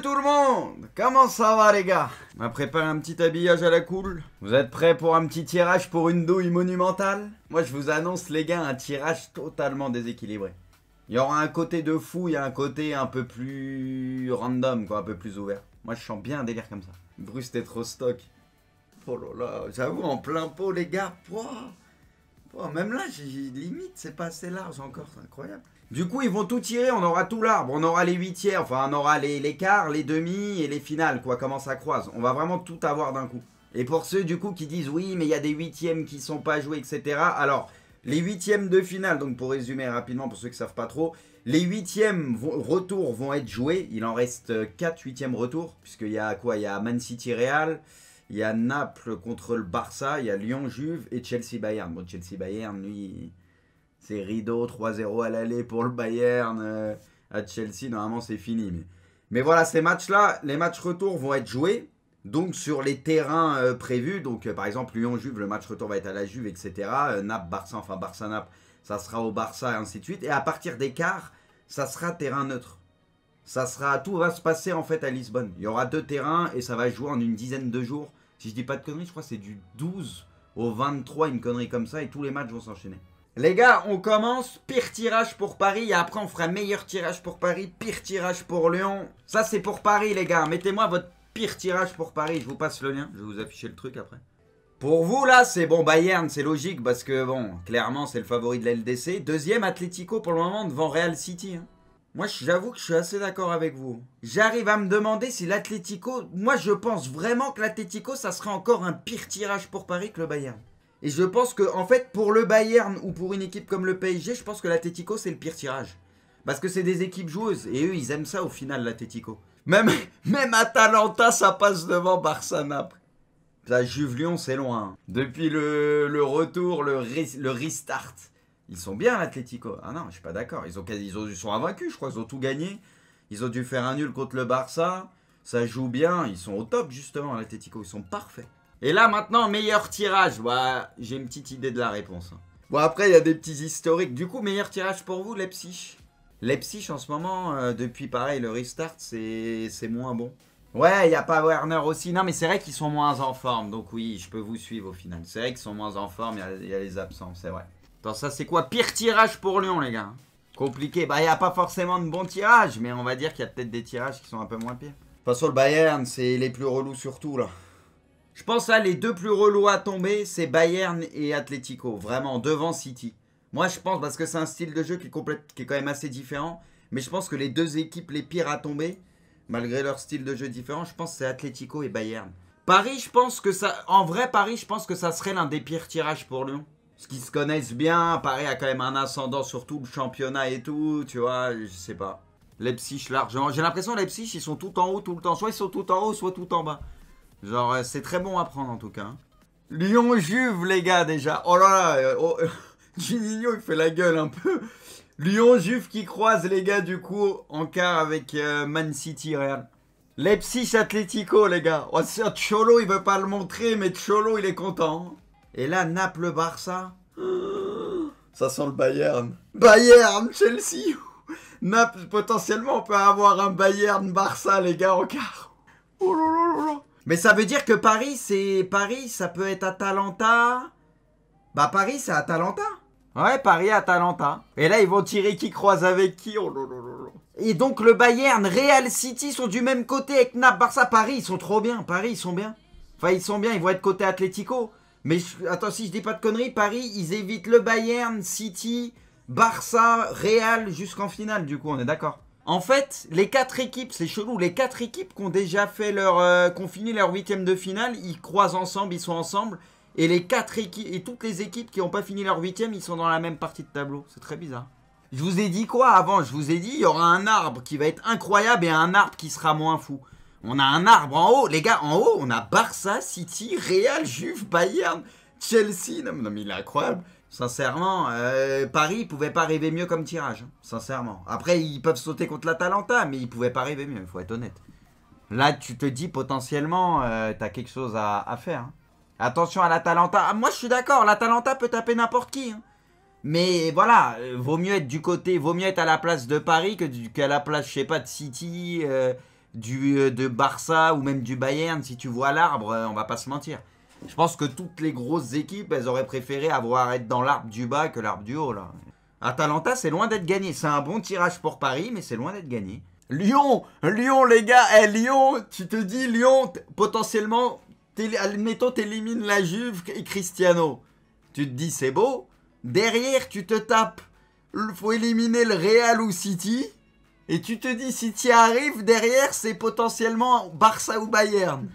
tout le monde! Comment ça va les gars? On m'a préparé un petit habillage à la cool. Vous êtes prêts pour un petit tirage pour une douille monumentale? Moi je vous annonce les gars un tirage totalement déséquilibré. Il y aura un côté de fou, il y a un côté un peu plus random quoi, un peu plus ouvert. Moi je sens bien un délire comme ça. Bruce t'es trop stock. Oh là là, j'avoue en plein pot les gars. Oh, même là limite c'est pas assez large encore, c'est incroyable. Du coup, ils vont tout tirer, on aura tout l'arbre, on aura les huitièmes, enfin on aura les quarts, les demi et les finales, quoi, comment ça croise. On va vraiment tout avoir d'un coup. Et pour ceux du coup qui disent oui, mais il y a des huitièmes qui sont pas joués, etc. Alors, les huitièmes de finale, donc pour résumer rapidement, pour ceux qui savent pas trop, les huitièmes retours vont être joués. Il en reste 4 huitièmes retours, puisqu'il y a quoi? Il y a Man City Real, il y a Naples contre le Barça, il y a Lyon Juve et Chelsea Bayern. Bon, Chelsea Bayern, lui... C'est rideau, 3-0 à l'aller pour le Bayern. À Chelsea, normalement, c'est fini. Mais voilà, ces matchs-là, les matchs retour vont être joués. Donc, sur les terrains prévus. Donc, par exemple, Lyon-Juve, le match retour va être à la Juve, etc. Naples-Barça, enfin Barça-Naples, ça sera au Barça, et ainsi de suite. Et à partir des quarts, ça sera terrain neutre. Tout va se passer, en fait, à Lisbonne. Il y aura 2 terrains et ça va jouer en une dizaine de jours. Si je dis pas de conneries, je crois que c'est du 12 au 23, une connerie comme ça. Et tous les matchs vont s'enchaîner. Les gars, on commence, pire tirage pour Paris, et après on fera meilleur tirage pour Paris, pire tirage pour Lyon. Ça c'est pour Paris les gars, mettez-moi votre pire tirage pour Paris, je vous passe le lien, je vais vous afficher le truc après. Pour vous là, c'est bon Bayern, c'est logique parce que bon, clairement c'est le favori de la LDC. Deuxième Atlético pour le moment devant Real City. Hein. Moi j'avoue que je suis assez d'accord avec vous. J'arrive à me demander si l'Atlético, moi je pense vraiment que l'Atlético ça serait encore un pire tirage pour Paris que le Bayern. Et je pense que, en fait, pour le Bayern ou pour une équipe comme le PSG, je pense que l'Atlético, c'est le pire tirage. Parce que c'est des équipes joueuses. Et eux, ils aiment ça au final, l'Atlético. Même Atalanta, ça passe devant Barça-Naples. La Juve-Lyon, c'est loin. Depuis le retour, le restart. Ils sont bien, l'Atlético. Ah non, je suis pas d'accord. Ils sont invaincus, je crois. Ils ont tout gagné. Ils ont dû faire un nul contre le Barça. Ça joue bien. Ils sont au top, justement, l'Atlético. Ils sont parfaits. Et là, maintenant, meilleur tirage. Bah, j'ai une petite idée de la réponse. Bon, après, il y a des petits historiques. Du coup, meilleur tirage pour vous, Leipzig. Leipzig, en ce moment, depuis, pareil, le restart, c'est moins bon. Ouais, il n'y a pas Werner aussi. Non, mais c'est vrai qu'ils sont moins en forme. Donc oui, je peux vous suivre au final. C'est vrai qu'ils sont moins en forme. Il y a les absents, c'est vrai. Attends, ça, c'est quoi? Pire tirage pour Lyon, les gars. Compliqué. Bah, il n'y a pas forcément de bons tirages. Mais on va dire qu'il y a peut-être des tirages qui sont un peu moins pires. De toute façon, le Bayern, c'est les plus relous surtout, là. Je pense là, les deux plus relous à tomber, c'est Bayern et Atlético. Vraiment, devant City. Moi, je pense, parce que c'est un style de jeu qui est quand même assez différent. Mais je pense que les deux équipes les pires à tomber, malgré leur style de jeu différent, je pense que c'est Atlético et Bayern. Paris, je pense que ça... En vrai, Paris, je pense que ça serait l'un des pires tirages pour Lyon. Parce qu'ils se connaissent bien. Paris a quand même un ascendant sur tout le championnat et tout. Tu vois, je sais pas. Leipzig, largement. J'ai l'impression que Leipzig, ils sont tout en haut tout le temps. Soit ils sont tout en haut, soit tout en bas. Genre, c'est très bon à prendre en tout cas. Lyon-Juve, les gars, déjà. Oh là là, Juninho, il fait la gueule un peu. Lyon-Juve qui croise, les gars, du coup, en quart avec Man City Real. Leipzig-Atlético, les gars. Oh, Cholo, il veut pas le montrer, mais Cholo, il est content. Et là, Naples-Barça. Ça sent le Bayern. Bayern-Chelsea. Naples, potentiellement, on peut avoir un Bayern-Barça, les gars, en quart. Oh là là là là. Mais ça veut dire que Paris, ça peut être Atalanta. Bah Paris, c'est Atalanta. Ouais, Paris, Atalanta. Et là, ils vont tirer qui croise avec qui. Oh là là là là. Et donc le Bayern, Real City sont du même côté avec Naples, Barça. Paris, ils sont trop bien. Paris, ils sont bien. Enfin, ils sont bien, ils vont être côté Atlético. Mais attends, si je dis pas de conneries, Paris, ils évitent le Bayern, City, Barça, Real jusqu'en finale. Du coup, on est d'accord. En fait, les 4 équipes, c'est chelou, les 4 équipes qui ont déjà fait qui ont fini leur 8e de finale, ils croisent ensemble, ils sont ensemble. Et les 4 équipes, et toutes les équipes qui n'ont pas fini leur 8e, ils sont dans la même partie de tableau. C'est très bizarre. Je vous ai dit quoi avant? Je vous ai dit, il y aura un arbre qui va être incroyable et un arbre qui sera moins fou. On a un arbre en haut, les gars, en haut, on a Barça, City, Real, Juve, Bayern, Chelsea. Non mais il est incroyable. Sincèrement, Paris, ils pouvaient pas rêver mieux comme tirage. Hein, sincèrement. Après, ils peuvent sauter contre l'Atalanta, mais ils pouvaient pas rêver mieux, il faut être honnête. Là, tu te dis potentiellement, t'as quelque chose à faire. Hein. Attention à l'Atalanta. Ah, moi, je suis d'accord, l'Atalanta peut taper n'importe qui. Hein. Mais voilà, vaut mieux être du côté, vaut mieux être à la place de Paris qu'à la place, je sais pas, de City, de Barça ou même du Bayern. Si tu vois l'arbre, on va pas se mentir. Je pense que toutes les grosses équipes, elles auraient préféré être dans l'arbre du bas que l'arbre du haut, là. Atalanta, c'est loin d'être gagné. C'est un bon tirage pour Paris, mais c'est loin d'être gagné. Lyon, les gars, Lyon, tu te dis, Lyon, potentiellement, admettons, t'élimines la Juve et Cristiano. Tu te dis, c'est beau. Derrière, tu te tapes, faut éliminer le Real ou City. Et tu te dis, si tu y arrives, derrière, c'est potentiellement Barça ou Bayern.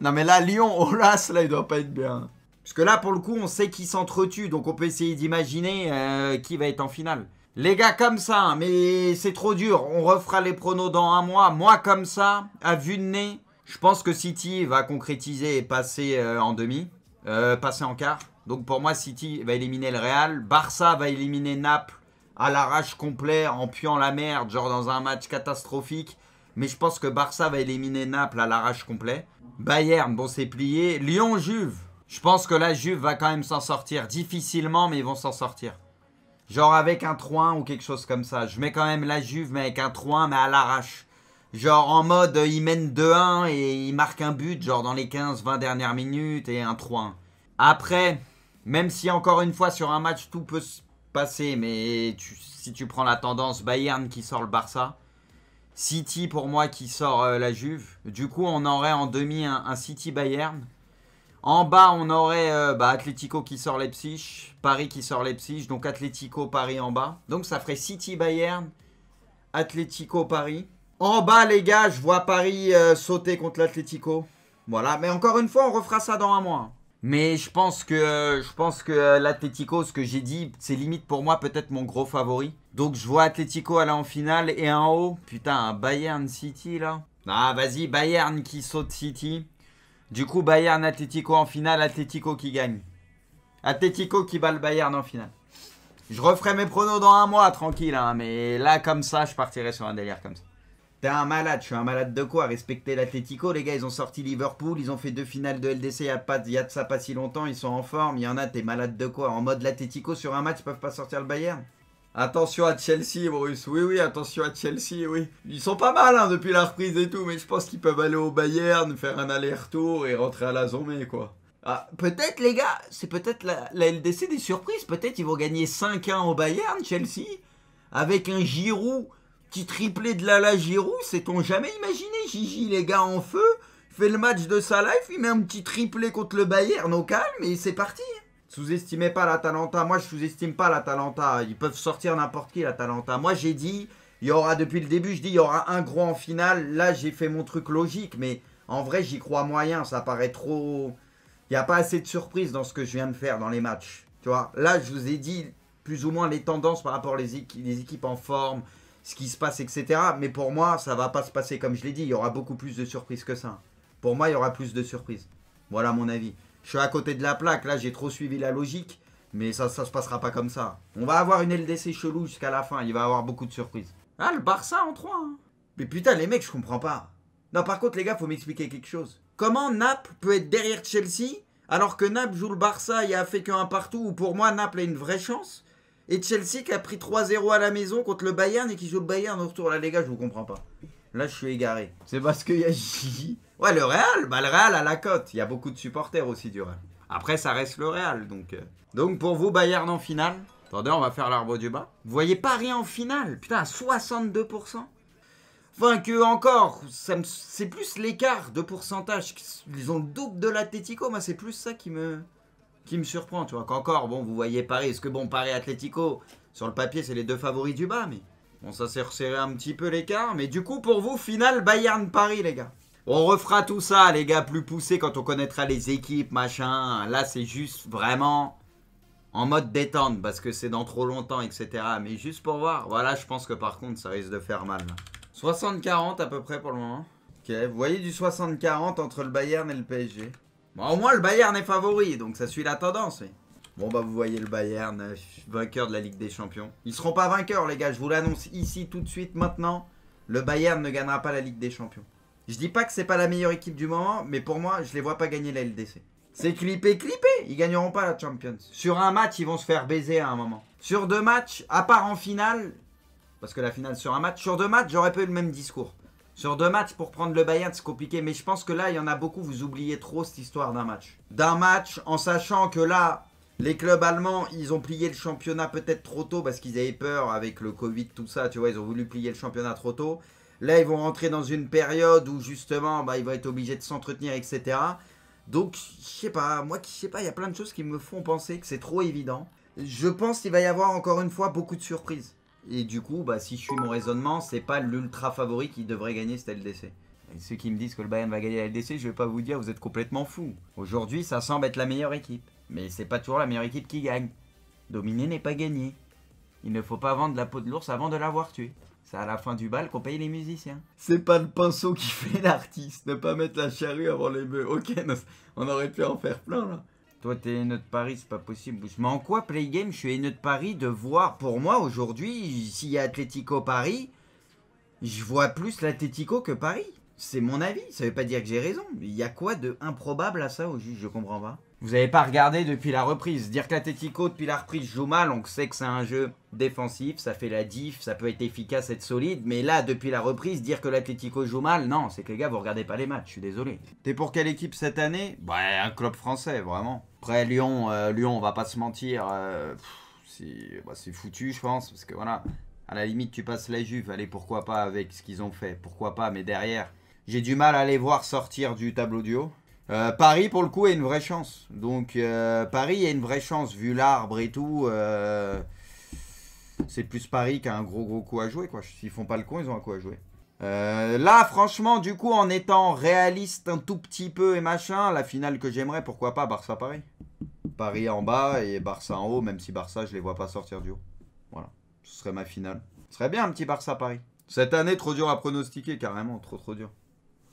Non mais là, Lyon, Olas, là, il doit pas être bien. Parce que là, pour le coup, on sait qui s'entretue. Donc on peut essayer d'imaginer qui va être en finale. Les gars, comme ça, hein, mais c'est trop dur. On refera les pronos dans un mois. Moi, comme ça, à vue de nez, je pense que City va concrétiser et passer en demi. Passer en quart. Donc pour moi, City va éliminer le Real. Barça va éliminer Naples à l'arrache complet, en puant la merde, genre dans un match catastrophique. Mais je pense que Barça va éliminer Naples à l'arrache complet. Bayern, bon, c'est plié. Lyon, Juve. Je pense que la Juve va quand même s'en sortir. Difficilement, mais ils vont s'en sortir. Genre avec un 3-1 ou quelque chose comme ça. Je mets quand même la Juve, mais avec un 3-1, mais à l'arrache. Genre en mode, ils mènent 2-1 et ils marquent un but, genre dans les 15-20 dernières minutes et un 3-1. Après, même si encore une fois, sur un match, tout peut se passer, mais si tu prends la tendance, Bayern qui sort le Barça. City pour moi qui sort la Juve. Du coup on aurait en demi un City Bayern. En bas on aurait Atlético qui sort Leipzig. Paris qui sort Leipzig. Donc Atlético Paris en bas. Donc ça ferait City Bayern. Atlético Paris. En bas les gars je vois Paris sauter contre l'Atlético. Voilà, mais encore une fois on refera ça dans un mois. Mais je pense que l'Atlético, ce que j'ai dit, c'est limite pour moi peut-être mon gros favori. Donc je vois Atlético aller en finale et en haut. Putain, un Bayern City là. Ah vas-y, Bayern qui saute City. Du coup Bayern Atlético en finale, Atlético qui gagne. Atlético qui bat le Bayern en finale. Je referai mes pronos dans un mois, tranquille, hein, mais là comme ça, je partirai sur un délire comme ça. T'es un malade, je suis un malade de quoi? Respectez l'Atlético, les gars, ils ont sorti Liverpool, ils ont fait 2 finales de LDC il y a de ça pas si longtemps, ils sont en forme, il y en a, t'es malade de quoi? En mode l'Atlético sur un match, ils peuvent pas sortir le Bayern? Attention à Chelsea, Bruce, oui, attention à Chelsea, oui. Ils sont pas mal hein, depuis la reprise et tout, mais je pense qu'ils peuvent aller au Bayern, faire un aller-retour et rentrer à la Zomé, quoi. Ah, peut-être les gars, c'est peut-être la LDC des surprises, peut-être ils vont gagner 5-1 au Bayern, Chelsea, avec un Giroud. Petit triplé de Lala Giroud, s'est-on jamais imaginé? Gigi, les gars, en feu, fait le match de sa life, il met un petit triplé contre le Bayern au calme et c'est parti. Sous-estimez pas l'Atalanta, moi je sous-estime pas l'Atalanta, ils peuvent sortir n'importe qui l'Atalanta. Moi j'ai dit, il y aura depuis le début, je dis il y aura un gros en finale, là j'ai fait mon truc logique, mais en vrai j'y crois moyen, ça paraît trop... Il n'y a pas assez de surprises dans ce que je viens de faire dans les matchs, tu vois. Là je vous ai dit plus ou moins les tendances par rapport les équipes en forme, ce qui se passe, etc. Mais pour moi, ça va pas se passer comme je l'ai dit. Il y aura beaucoup plus de surprises que ça. Pour moi, il y aura plus de surprises. Voilà mon avis. Je suis à côté de la plaque. Là, j'ai trop suivi la logique. Mais ça se passera pas comme ça. On va avoir une LDC chelou jusqu'à la fin. Il va y avoir beaucoup de surprises. Ah, le Barça en 3. Hein. Mais putain, les mecs, je comprends pas. Non, par contre, les gars, faut m'expliquer quelque chose. Comment Naples peut être derrière Chelsea alors que Naples joue le Barça et a fait qu'un partout où pour moi, Naples a une vraie chance? Et Chelsea qui a pris 3-0 à la maison contre le Bayern et qui joue le Bayern au retour. Là, les gars, je vous comprends pas. Là, je suis égaré. C'est parce qu'il y a Gigi. Ouais, le Real, bah le Real à la cote. Il y a beaucoup de supporters aussi du Real. Après, ça reste le Real. Donc pour vous, Bayern en finale. Attendez, on va faire l'arbre du bas. Vous voyez Paris en finale? Putain, à 62%. Enfin, que encore, c'est plus l'écart de pourcentage. Ils ont le double de l'Atlético. Moi, c'est plus ça qui me surprend, tu vois. Qu'encore, bon, vous voyez Paris. Est-ce que, bon, Paris-Atlético, sur le papier, c'est les deux favoris du bas, mais... Bon, ça s'est resserré un petit peu l'écart. Mais du coup, pour vous, finale Bayern-Paris, les gars. On refera tout ça, les gars, plus poussé quand on connaîtra les équipes, machin. Là, c'est juste vraiment en mode détente, parce que c'est dans trop longtemps, etc. Mais juste pour voir. Voilà, je pense que par contre, ça risque de faire mal, là. 60-40 à peu près pour le moment. Ok, vous voyez du 60-40 entre le Bayern et le PSG. Bon, au moins le Bayern est favori, donc ça suit la tendance. Mais... Bon bah vous voyez le Bayern, vainqueur de la Ligue des Champions. Ils seront pas vainqueurs les gars, je vous l'annonce ici tout de suite maintenant. Le Bayern ne gagnera pas la Ligue des Champions. Je dis pas que c'est pas la meilleure équipe du moment, mais pour moi je les vois pas gagner la LDC. C'est clippé, ils gagneront pas la Champions. Sur un match ils vont se faire baiser à un moment. Sur 2 matchs, à part en finale... Parce que la finale sur un match, sur 2 matchs, j'aurais pas eu le même discours. Sur 2 matchs, pour prendre le Bayern, c'est compliqué. Mais je pense que là, il y en a beaucoup, vous oubliez trop cette histoire d'un match. D'un match, en sachant que là, les clubs allemands, ils ont plié le championnat peut-être trop tôt parce qu'ils avaient peur avec le Covid, tout ça. Tu vois, ils ont voulu plier le championnat trop tôt. Là, ils vont rentrer dans une période où justement, ils vont être obligés de s'entretenir, etc. Donc, je sais pas, moi, je sais pas, il y a plein de choses qui me font penser que c'est trop évident. Je pense qu'il va y avoir encore une fois beaucoup de surprises. Et du coup, si je suis mon raisonnement, c'est pas l'ultra favori qui devrait gagner cette LDC. Et ceux qui me disent que le Bayern va gagner la LDC, je vais pas vous dire, vous êtes complètement fous. Aujourd'hui, ça semble être la meilleure équipe. Mais c'est pas toujours la meilleure équipe qui gagne. Dominer n'est pas gagné. Il ne faut pas vendre la peau de l'ours avant de l'avoir tué. C'est à la fin du bal qu'on paye les musiciens. C'est pas le pinceau qui fait l'artiste. Ne pas mettre la charrue avant les bœufs. Ok, on aurait pu en faire plein là. Toi, t'es haineux de Paris, c'est pas possible. Mais en quoi, Playgame, je suis haineux de Paris de voir... Pour moi, aujourd'hui, s'il y a Atlético Paris, je vois plus l'Atlético que Paris. C'est mon avis. Ça veut pas dire que j'ai raison. Il y a quoi de improbable à ça au juge? Je comprends pas. Vous n'avez pas regardé depuis la reprise. Dire que l'Atlético, depuis la reprise, joue mal, on sait que c'est un jeu défensif, ça fait la diff, ça peut être efficace, être solide. Mais là, depuis la reprise, dire que l'Atlético joue mal, non, c'est que les gars, vous regardez pas les matchs, je suis désolé. T'es pour quelle équipe cette année? Un club français, vraiment. Après, Lyon, on va pas se mentir, c'est foutu, je pense, parce que voilà, à la limite, tu passes la Juve, allez, pourquoi pas avec ce qu'ils ont fait, pourquoi pas, mais derrière, j'ai du mal à les voir sortir du tableau du haut. Paris, pour le coup, a une vraie chance. Donc, Paris a une vraie chance, vu l'arbre et tout. C'est plus Paris qui a un gros coup à jouer, quoi. S'ils font pas le con, ils ont un coup à jouer. Là, franchement, du coup, en étant réaliste un tout petit peu et machin, la finale que j'aimerais, pourquoi pas, Barça-Paris. Paris en bas et Barça en haut, même si Barça, je les vois pas sortir du haut. Voilà, ce serait ma finale. Ce serait bien un petit Barça-Paris. Cette année, trop dur à pronostiquer, carrément, trop dur.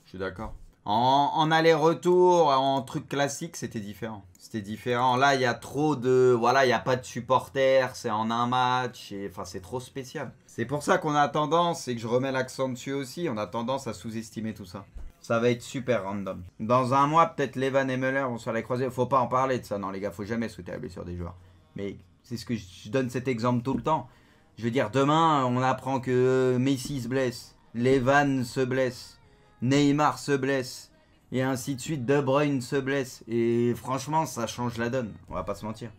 Je suis d'accord. En aller-retour, en truc classique, c'était différent. C'était différent. Là, il y a trop de... Voilà, il n'y a pas de supporters, c'est en un match. Enfin, c'est trop spécial. C'est pour ça qu'on a tendance, et que je remets l'accent dessus aussi, on a tendance à sous-estimer tout ça. Ça va être super random. Dans un mois, peut-être Levan et Müller vont se faire les croisés. Faut pas en parler de ça, non les gars, faut jamais souhaiter la blessure des joueurs. Mais c'est ce que je donne cet exemple tout le temps. Je veux dire, demain, on apprend que Messi se blesse, Levan se blesse, Neymar se blesse, et ainsi de suite, De Bruyne se blesse. Et franchement, ça change la donne, on va pas se mentir.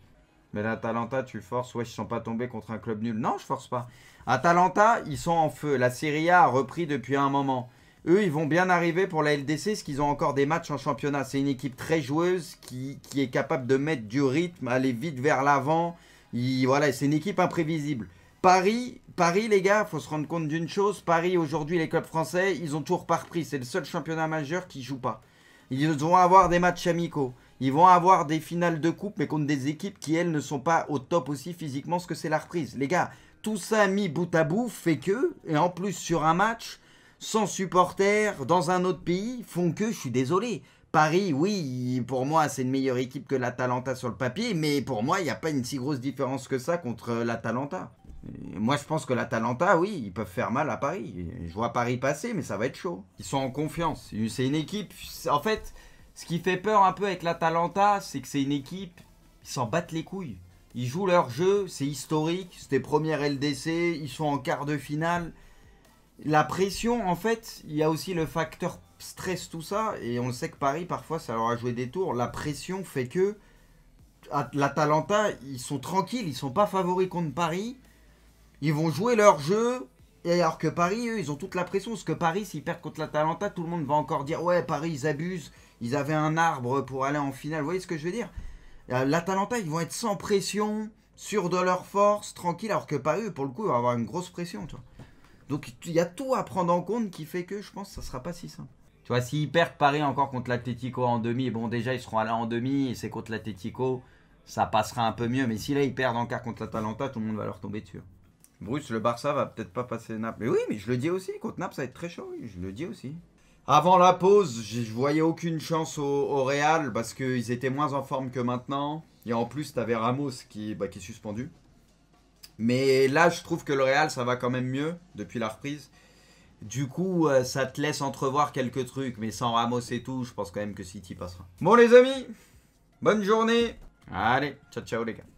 Mais l'Atalanta, tu forces, ouais, ils sont pas tombés contre un club nul. Non, je force pas. Atalanta, ils sont en feu. La Serie A repris depuis un moment. Eux, ils vont bien arriver pour la LDC, parce qu'ils ont encore des matchs en championnat. C'est une équipe très joueuse, qui est capable de mettre du rythme, aller vite vers l'avant. Voilà, c'est une équipe imprévisible. Paris, les gars, faut se rendre compte d'une chose. Paris, aujourd'hui, les clubs français, ils ont toujours pas repris. C'est le seul championnat majeur qui joue pas. Ils vont avoir des matchs amicaux. Ils vont avoir des finales de coupe, mais contre des équipes qui, elles, ne sont pas au top aussi physiquement, ce que c'est la reprise. Les gars, tout ça mis bout à bout fait que, et en plus sur un match, sans supporters, dans un autre pays, font que, je suis désolé. Paris, oui, pour moi, c'est une meilleure équipe que l'Atalanta sur le papier, mais pour moi, il n'y a pas une si grosse différence que ça contre l'Atalanta. Moi, je pense que l'Atalanta, oui, ils peuvent faire mal à Paris. Je vois Paris passer, mais ça va être chaud. Ils sont en confiance. C'est une équipe... En fait, ce qui fait peur un peu avec l'Atalanta, c'est que c'est une équipe... Ils s'en battent les couilles. Ils jouent leur jeu, c'est historique. C'était première LDC, ils sont en quart de finale. La pression, en fait, il y a aussi le facteur stress, tout ça. Et on le sait que Paris, parfois, ça leur a joué des tours. La pression fait que... L'Atalanta, ils sont tranquilles, ils sont pas favoris contre Paris. Ils vont jouer leur jeu, et alors que Paris, eux, ils ont toute la pression. Parce que Paris, s'ils perdent contre l'Atalanta, tout le monde va encore dire « Ouais, Paris, ils abusent, ils avaient un arbre pour aller en finale. » Vous voyez ce que je veux dire? L'Atalanta, ils vont être sans pression, sûrs de leur force, tranquille, alors que Paris, pour le coup, ils vont avoir une grosse pression. Tu vois. Donc, il y a tout à prendre en compte qui fait que je pense que ça sera pas si simple. Tu vois, s'ils perdent Paris encore contre l'Atlético en demi, bon, déjà, ils seront allés en demi, et c'est contre l'Atlético, ça passera un peu mieux. Mais si là, ils perdent encore contre l'Atalanta, tout le monde va leur tomber dessus. Bruce, le Barça va peut-être pas passer Naples. Mais oui, mais je le dis aussi, contre Naples, ça va être très chaud, oui, je le dis aussi. Avant la pause, je voyais aucune chance au Real parce qu'ils étaient moins en forme que maintenant. Et en plus, tu avais Ramos qui est suspendu. Mais là, je trouve que le Real, ça va quand même mieux depuis la reprise. Du coup, ça te laisse entrevoir quelques trucs. Mais sans Ramos et tout, je pense quand même que City passera. Bon les amis, bonne journée. Allez, ciao ciao les gars.